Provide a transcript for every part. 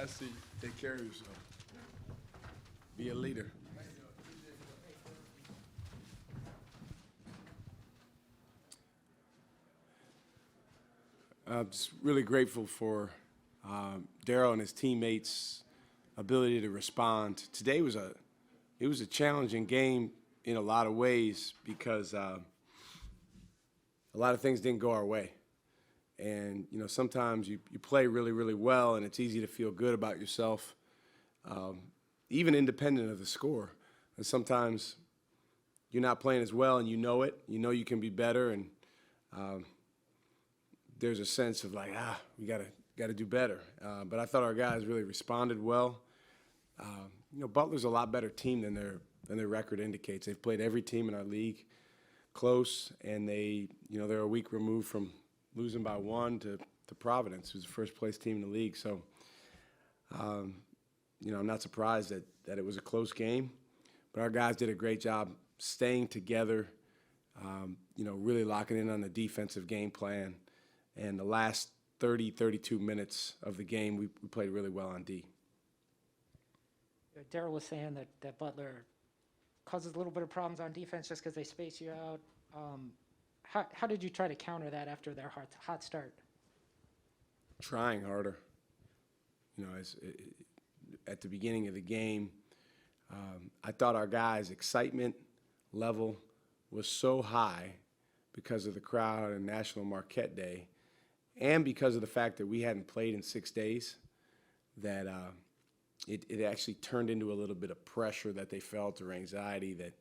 I see. Take care of yourself. Be a leader. I'm just really grateful for Daryl and his teammates' ability to respond. Today was a challenging game in a lot of ways because a lot of things didn't go our way. And, you know, sometimes you play really, really well, and it's easy to feel good about yourself, even independent of the score. And sometimes you're not playing as well, and you know it. You know you can be better, and there's a sense of like, we gotta do better. But I thought our guys really responded well. You know, Butler's a lot better team than their record indicates. They've played every team in our league close, and they're a week removed from losing by 1 to Providence, who's the first-place team in the league. So, you know, I'm not surprised that it was a close game, but our guys did a great job staying together, you know, really locking in on the defensive game plan. And the last 32 minutes of the game, we played really well on D. Daryl was saying that Butler causes a little bit of problems on defense just because they space you out. How did you try to counter that after their hot start? Trying harder. You know, at the beginning of the game, I thought our guys' excitement level was so high because of the crowd and National Marquette Day, and because of the fact that we hadn't played in 6 days, that it actually turned into a little bit of pressure that they felt, or anxiety that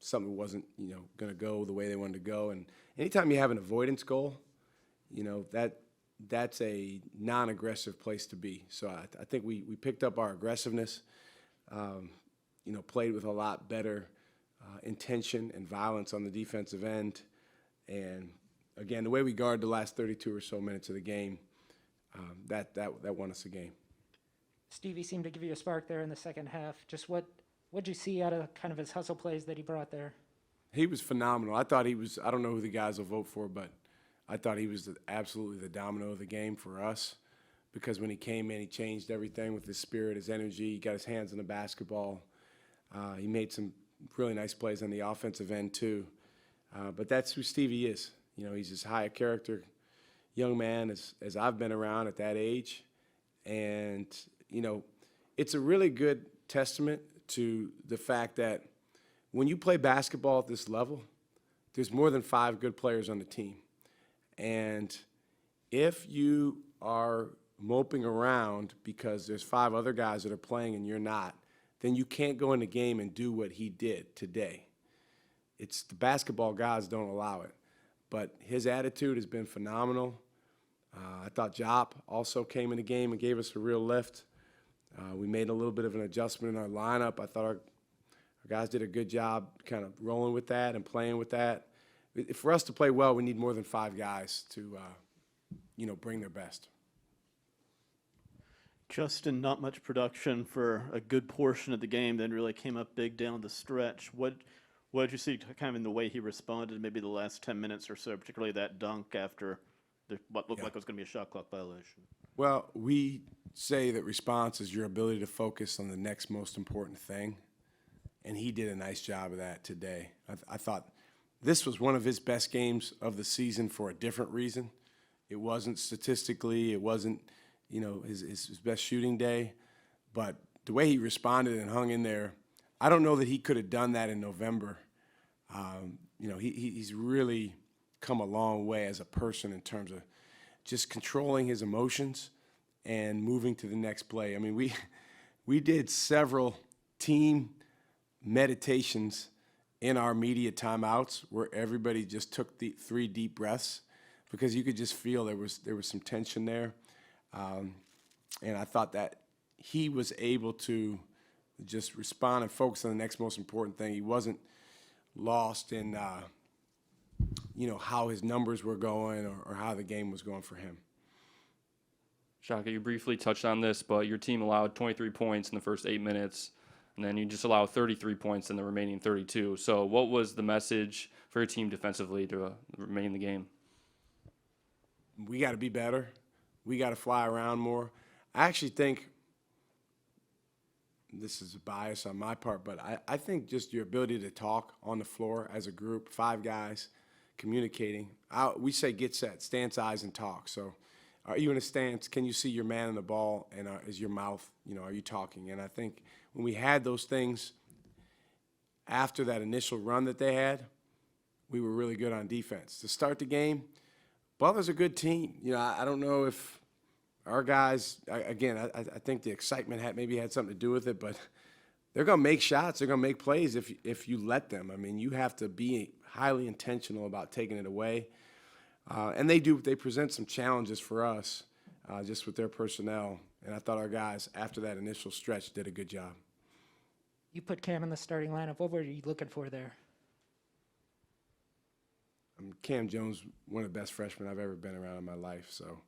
something wasn't, you know, going to go the way they wanted to go. And anytime you have an avoidance goal, you know, that's a non-aggressive place to be. So I think we picked up our aggressiveness, you know, played with a lot better intention and violence on the defensive end. And, again, the way we guard the last 32 or so minutes of the game, that won us the game. Stevie seemed to give you a spark there in the second half. Just what'd you see out of kind of his hustle plays that he brought there? He was phenomenal. I thought he was, I don't know who the guys will vote for, but I thought he was absolutely the domino of the game for us, because when he came in, he changed everything with his spirit, his energy. He got his hands on the basketball. He made some really nice plays on the offensive end too. But that's who Stevie is. You know, he's as high a character young man as I've been around at that age. And, you know, it's a really good testament to the fact that when you play basketball at this level, there's more than 5 good players on the team. And if you are moping around because there's 5 other guys that are playing and you're not, then you can't go in the game and do what he did today. It's the basketball gods don't allow it. But his attitude has been phenomenal. I thought Jop also came in the game and gave us a real lift. We made a little bit of an adjustment in our lineup. I thought our guys did a good job kind of rolling with that and playing with that. For us to play well, we need more than 5 guys to, you know, bring their best. Justin, not much production for a good portion of the game, then really came up big down the stretch. What did you see kind of in the way he responded maybe the last 10 minutes or so, particularly that dunk after what looked like it was going to be a shot clock violation? Well, we say that response is your ability to focus on the next most important thing, and he did a nice job of that today. I thought this was one of his best games of the season for a different reason. It wasn't statistically, it wasn't, you know, his best shooting day, but the way he responded and hung in there, I don't know that he could have done that in November. You know, he's really come a long way as a person in terms of just controlling his emotions and moving to the next play. I mean, we did several team meditations in our media timeouts where everybody just took the 3 deep breaths, because you could just feel there was some tension there. And I thought that he was able to just respond and focus on the next most important thing. He wasn't lost in, you know, how his numbers were going or how the game was going for him. Shaka, you briefly touched on this, but your team allowed 23 points in the first 8 minutes, and then you just allowed 33 points in the remaining 32. So what was the message for your team defensively to remain in the game? We got to be better. We got to fly around more. I actually think this is a bias on my part, but I think just your ability to talk on the floor as a group, 5 guys communicating. We say get set, stance, eyes, and talk. So are you in a stance? Can you see your man on the ball? And is your mouth, are you talking? And I think when we had those things after that initial run that they had, we were really good on defense. To start the game, Butler's a good team. I don't know if our guys, again, I think the excitement maybe had something to do with it, but they're going to make shots. They're going to make plays if you let them. I mean, you have to be highly intentional about taking it away. And they do. They present some challenges for us just with their personnel. And I thought our guys, after that initial stretch, did a good job. You put Cam in the starting lineup. What were you looking for there? Cam Jones, one of the best freshmen I've ever been around in my life. So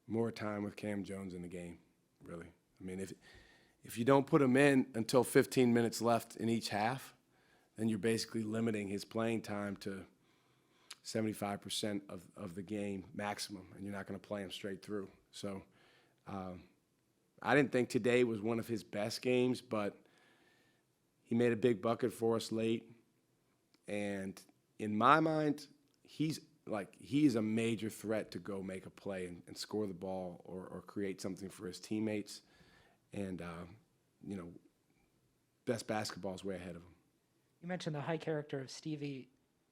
more time with Cam Jones in the game, really. I mean, if you don't put him in until 15 minutes left in each half, then you're basically limiting his playing time to 75% of the game maximum, and you're not going to play him straight through. So I didn't think today was one of his best games, but he made a big bucket for us late. And in my mind, he is a major threat to go make a play and score the ball or create something for his teammates. And, best basketball is way ahead of him. You mentioned the high character of Stevie.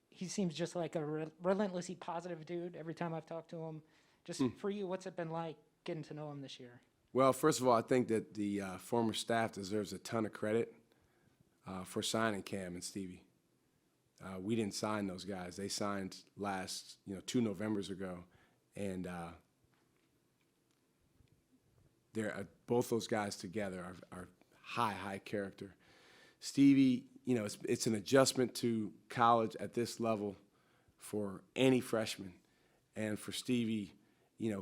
He seems just like a relentlessly positive dude every time I've talked to him. Just for you, what's it been like getting to know him this year? Well, first of all, I think that the former staff deserves a ton of credit for signing Cam and Stevie. We didn't sign those guys. They signed last, 2 Novembers ago. And both those guys together are high character. Stevie, it's an adjustment to college at this level for any freshman. And for Stevie,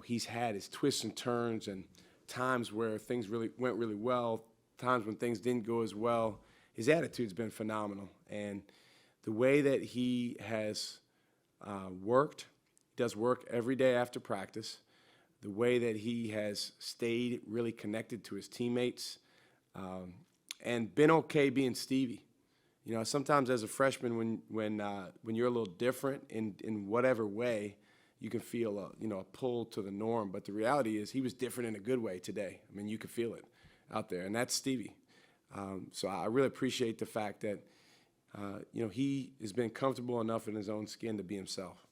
he's had his twists and turns and times where things went really well, times when things didn't go as well. His attitude's been phenomenal. And the way that he has does work every day after practice, the way that he has stayed really connected to his teammates, and been okay being Stevie. Sometimes as a freshman, when you're a little different in whatever way, you can feel a pull to the norm. But the reality is he was different in a good way today. I mean, you could feel it out there, and that's Stevie. So I really appreciate the fact that he has been comfortable enough in his own skin to be himself.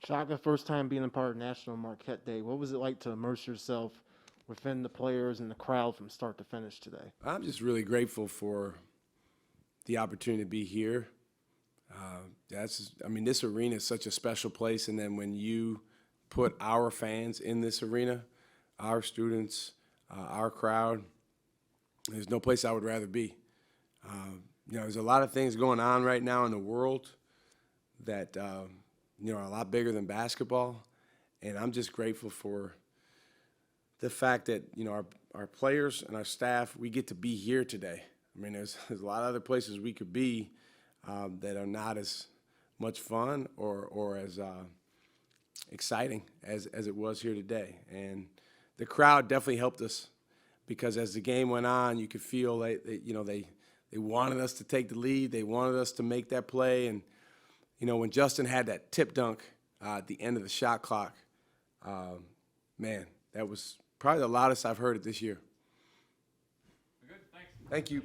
Shaka, first time being a part of National Marquette Day. What was it like to immerse yourself within the players and the crowd from start to finish today? I'm just really grateful for the opportunity to be here. This arena is such a special place, and then when you put our fans in this arena, our students, our crowd, there's no place I would rather be. There's a lot of things going on right now in the world that are a lot bigger than basketball, and I'm just grateful for the fact that our players and our staff, we get to be here today. I mean, there's a lot of other places we could be that are not as much fun or as exciting as it was here today. And the crowd definitely helped us because as the game went on, you could feel they wanted us to take the lead. They wanted us to make that play. And, when Justin had that tip dunk at the end of the shot clock, man, that was probably the loudest I've heard it this year. Good, thanks. Thank you.